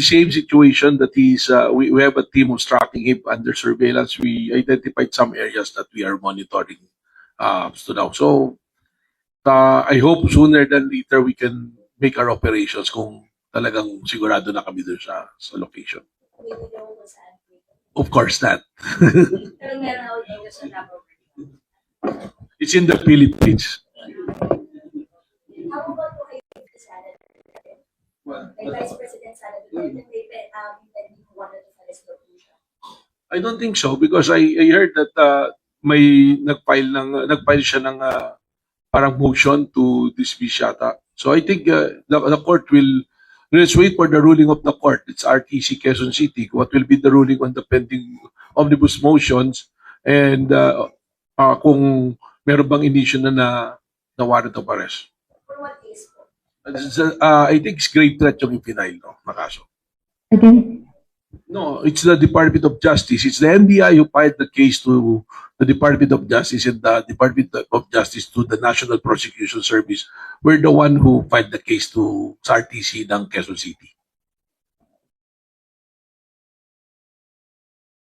Same situation that we have a team who's tracking him under surveillance. We identified some areas that we are monitoring so now. So I hope sooner than later we can make our operations kung talagang sigurado na kami doon sa location. Of course not. It's in the Philippines. How about po kay Sara? Kay Vice President Sara Duterte, may wanted to file his location. I don't think so because I heard that may nagfile siya ng parang motion to dismiss yata. So I think the court will, let's wait for the ruling of the court. It's RTC Quezon City. What will be the ruling on the pending omnibus motions and kung meron bang initial na warrant of arrest. For what case po? I think it's grave threat yung ipinail, no, na kaso. Again, No, it's the Department of Justice. It's the NBI who filed the case to the Department of Justice, and the Department of Justice to the National Prosecution Service. We're the one who filed the case to sa RTC ng Quezon City.